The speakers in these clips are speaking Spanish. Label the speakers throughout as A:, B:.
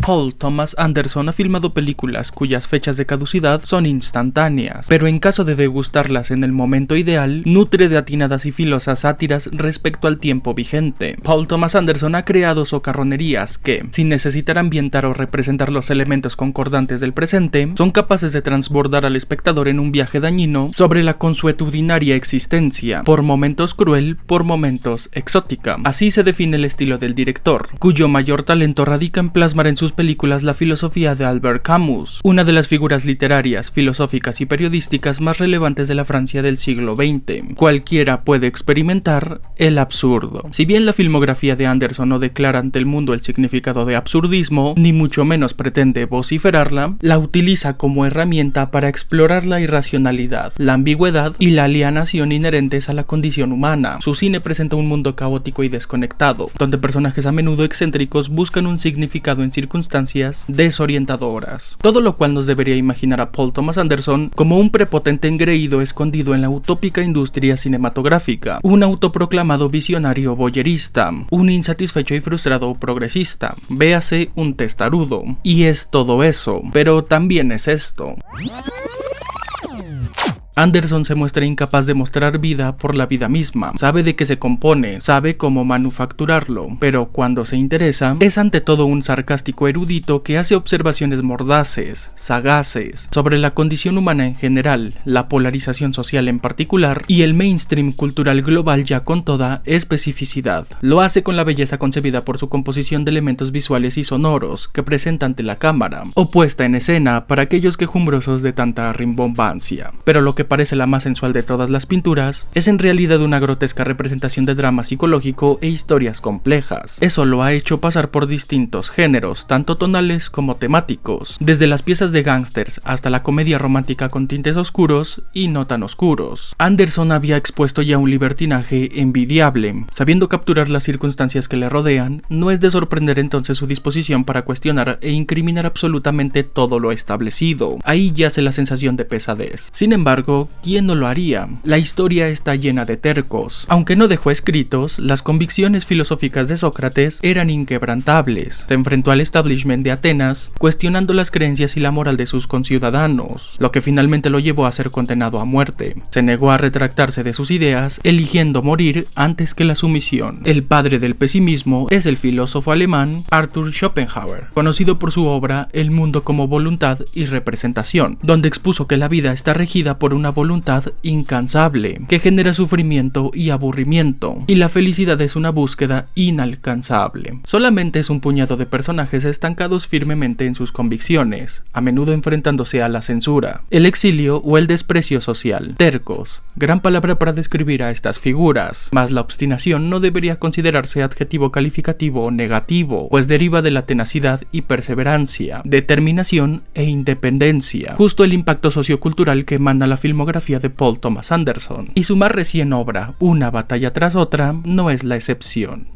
A: Paul Thomas Anderson ha filmado películas cuyas fechas de caducidad son instantáneas, pero en caso de degustarlas en el momento ideal, nutre de atinadas y filosas sátiras respecto al tiempo vigente. Paul Thomas Anderson ha creado socarronerías que, sin necesitar ambientar o representar los elementos concordantes del presente, son capaces de transbordar al espectador en un viaje dañino sobre la consuetudinaria existencia, por momentos cruel, por momentos exótica. Así se define el estilo del director, cuyo mayor talento radica en plasmar en sus películas la filosofía de Albert Camus, una de las figuras literarias, filosóficas y periodísticas más relevantes de la Francia del siglo XX. Cualquiera puede experimentar el absurdo. Si bien la filmografía de Anderson no declara ante el mundo el significado de absurdismo, ni mucho menos pretende vociferarla, la utiliza como herramienta para explorar la irracionalidad, la ambigüedad y la alienación inherentes a la condición humana. Su cine presenta un mundo caótico y desconectado, donde personajes a menudo excéntricos buscan un significado en circunstancias desorientadoras. Todo lo cual nos debería imaginar a Paul Thomas Anderson como un prepotente engreído escondido en la utópica industria cinematográfica, un autoproclamado visionario voyerista, un insatisfecho y frustrado progresista, véase un testarudo. Y es todo eso, pero también es esto. Anderson se muestra incapaz de mostrar vida por la vida misma, sabe de qué se compone, sabe cómo manufacturarlo, pero cuando se interesa, es ante todo un sarcástico erudito que hace observaciones mordaces, sagaces, sobre la condición humana en general, la polarización social en particular, y el mainstream cultural global ya con toda especificidad. Lo hace con la belleza concebida por su composición de elementos visuales y sonoros que presenta ante la cámara, o puesta en escena para aquellos quejumbrosos de tanta rimbombancia. Pero lo que parece la más sensual de todas las pinturas, es en realidad una grotesca representación de drama psicológico e historias complejas. Eso lo ha hecho pasar por distintos géneros, tanto tonales como temáticos, desde las piezas de gángsters hasta la comedia romántica con tintes oscuros y no tan oscuros. Anderson había expuesto ya un libertinaje envidiable. Sabiendo capturar las circunstancias que le rodean, no es de sorprender entonces su disposición para cuestionar e incriminar absolutamente todo lo establecido. Ahí yace la sensación de pesadez. Sin embargo, ¿quién no lo haría? La historia está llena de tercos. Aunque no dejó escritos, las convicciones filosóficas de Sócrates eran inquebrantables. Se enfrentó al establishment de Atenas, cuestionando las creencias y la moral de sus conciudadanos, lo que finalmente lo llevó a ser condenado a muerte. Se negó a retractarse de sus ideas, eligiendo morir antes que la sumisión. El padre del pesimismo es el filósofo alemán Arthur Schopenhauer, conocido por su obra El mundo como voluntad y representación, donde expuso que la vida está regida por una voluntad incansable, que genera sufrimiento y aburrimiento, y la felicidad es una búsqueda inalcanzable. Solamente es un puñado de personajes estancados firmemente en sus convicciones, a menudo enfrentándose a la censura, el exilio o el desprecio social. Tercos, gran palabra para describir a estas figuras, mas la obstinación no debería considerarse adjetivo calificativo o negativo, pues deriva de la tenacidad y perseverancia, determinación e independencia, justo el impacto sociocultural que emana la filmografía de Paul Thomas Anderson, y su más recién obra, Una batalla tras otra, no es la excepción.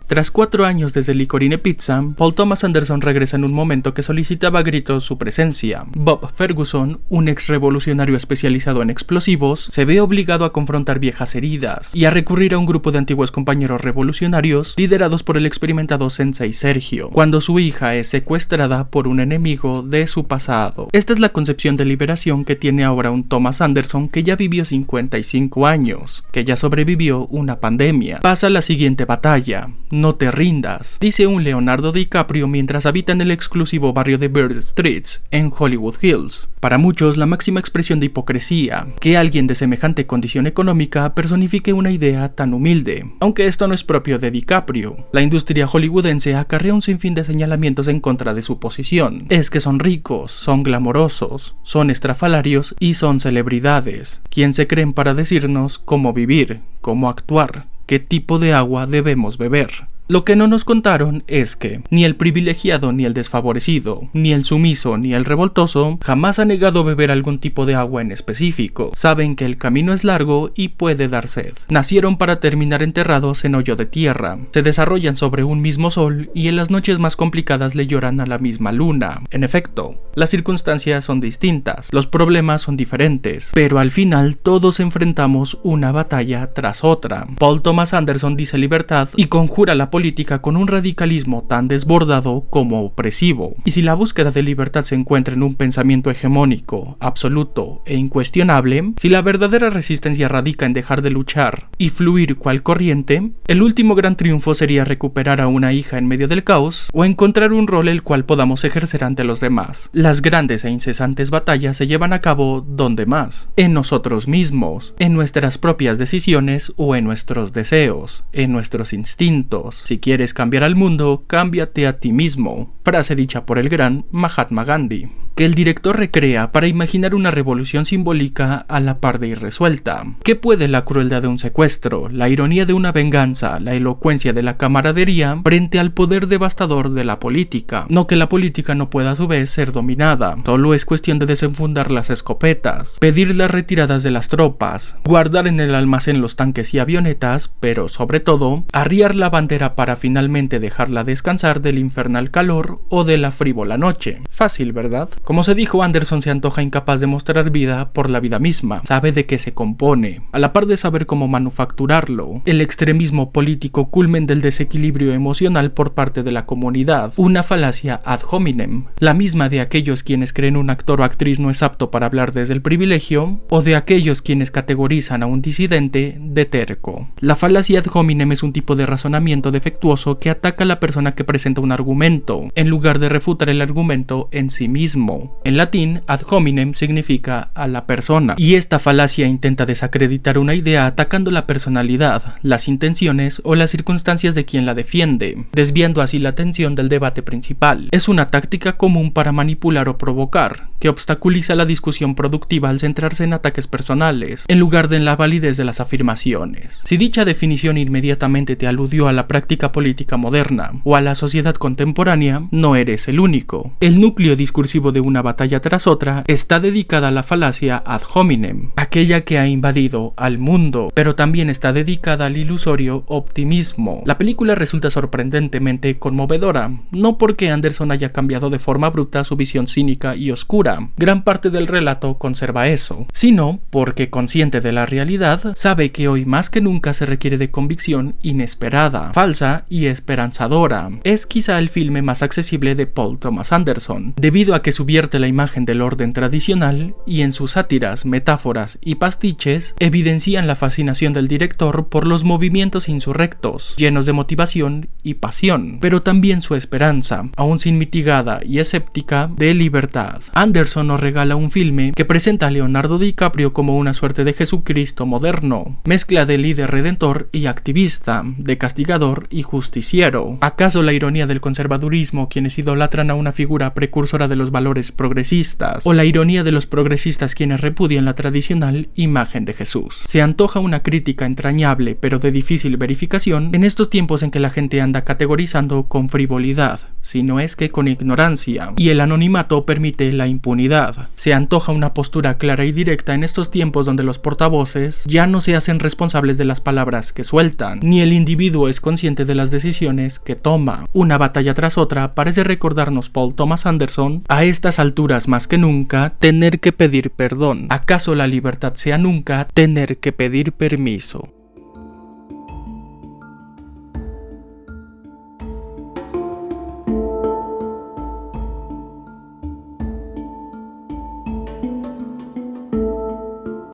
A: Tras 4 años desde Licorice Pizza, Paul Thomas Anderson regresa en un momento que solicitaba a gritos su presencia. Bob Ferguson, un ex revolucionario especializado en explosivos, se ve obligado a confrontar viejas heridas y a recurrir a un grupo de antiguos compañeros revolucionarios liderados por el experimentado Sensei Sergio, cuando su hija es secuestrada por un enemigo de su pasado. Esta es la concepción de liberación que tiene ahora un Thomas Anderson que ya vivió 55 años, que ya sobrevivió una pandemia. Pasa la siguiente batalla. No te rindas, dice un Leonardo DiCaprio mientras habita en el exclusivo barrio de Bird Streets, en Hollywood Hills. Para muchos, la máxima expresión de hipocresía, que alguien de semejante condición económica personifique una idea tan humilde. Aunque esto no es propio de DiCaprio, la industria hollywoodense acarrea un sinfín de señalamientos en contra de su posición. Es que son ricos, son glamorosos, son estrafalarios y son celebridades. ¿Quién se creen para decirnos cómo vivir, cómo actuar? ¿Qué tipo de agua debemos beber? Lo que no nos contaron es que ni el privilegiado ni el desfavorecido, ni el sumiso ni el revoltoso jamás ha negado beber algún tipo de agua en específico. Saben que el camino es largo y puede dar sed. Nacieron para terminar enterrados en hoyo de tierra. Se desarrollan sobre un mismo sol y en las noches más complicadas le lloran a la misma luna. En efecto, las circunstancias son distintas, los problemas son diferentes, pero al final todos enfrentamos una batalla tras otra. Paul Thomas Anderson dice libertad y conjura la política política con un radicalismo tan desbordado como opresivo. Y si la búsqueda de libertad se encuentra en un pensamiento hegemónico, absoluto e incuestionable, si la verdadera resistencia radica en dejar de luchar y fluir cual corriente, el último gran triunfo sería recuperar a una hija en medio del caos o encontrar un rol el cual podamos ejercer ante los demás. Las grandes e incesantes batallas se llevan a cabo ¿dónde más? En nosotros mismos, en nuestras propias decisiones o en nuestros deseos, en nuestros instintos. Si quieres cambiar al mundo, cámbiate a ti mismo. Frase dicha por el gran Mahatma Gandhi, que el director recrea para imaginar una revolución simbólica a la par de irresuelta. ¿Qué puede la crueldad de un secuestro, la ironía de una venganza, la elocuencia de la camaradería frente al poder devastador de la política? No que la política no pueda a su vez ser dominada, solo es cuestión de desenfundar las escopetas, pedir las retiradas de las tropas, guardar en el almacén los tanques y avionetas, pero sobre todo, arriar la bandera para finalmente dejarla descansar del infernal calor o de la frívola noche. Fácil, ¿verdad? Como se dijo, Anderson se antoja incapaz de mostrar vida por la vida misma. Sabe de qué se compone, a la par de saber cómo manufacturarlo. El extremismo político culmen del desequilibrio emocional por parte de la comunidad. Una falacia ad hominem, la misma de aquellos quienes creen un actor o actriz no es apto para hablar desde el privilegio, o de aquellos quienes categorizan a un disidente de terco. La falacia ad hominem es un tipo de razonamiento defectuoso que ataca a la persona que presenta un argumento, en lugar de refutar el argumento en sí mismo. En latín, ad hominem significa a la persona, y esta falacia intenta desacreditar una idea atacando la personalidad, las intenciones o las circunstancias de quien la defiende, desviando así la atención del debate principal. Es una táctica común para manipular o provocar, que obstaculiza la discusión productiva al centrarse en ataques personales, en lugar de en la validez de las afirmaciones. Si dicha definición inmediatamente te aludió a la práctica política moderna o a la sociedad contemporánea, no eres el único. El núcleo discursivo de una batalla tras otra está dedicada a la falacia ad hominem, aquella que ha invadido al mundo, pero también está dedicada al ilusorio optimismo. La película resulta sorprendentemente conmovedora, no porque Anderson haya cambiado de forma abrupta su visión cínica y oscura, gran parte del relato conserva eso, sino porque, consciente de la realidad, sabe que hoy más que nunca se requiere de convicción inesperada, falsa y esperanzadora. Es quizá el filme más accesible de Paul Thomas Anderson, debido a que subvierte la imagen del orden tradicional y en sus sátiras, metáforas y pastiches evidencian la fascinación del director por los movimientos insurrectos, llenos de motivación y pasión, pero también su esperanza, aún sin mitigada y escéptica, de libertad. Anderson nos regala un filme que presenta a Leonardo DiCaprio como una suerte de Jesucristo moderno, mezcla de líder redentor y activista, de castigador y justiciero. ¿Acaso la ironía del conservadurismo, quienes idolatran a una figura precursora de los valores progresistas, o la ironía de los progresistas quienes repudian la tradicional imagen de Jesús? Se antoja una crítica entrañable pero de difícil verificación en estos tiempos en que la gente anda categorizando con frivolidad, si no es que con ignorancia, y el anonimato permite la impunidad. Se antoja una postura clara y directa en estos tiempos donde los portavoces ya no se hacen responsables de las palabras que sueltan, ni el individuo es consciente de las decisiones que toma. Una batalla tras otra parece recordarnos Paul Thomas Anderson, a estas alturas más que nunca, tener que pedir perdón. ¿Acaso la libertad sea nunca tener que pedir permiso?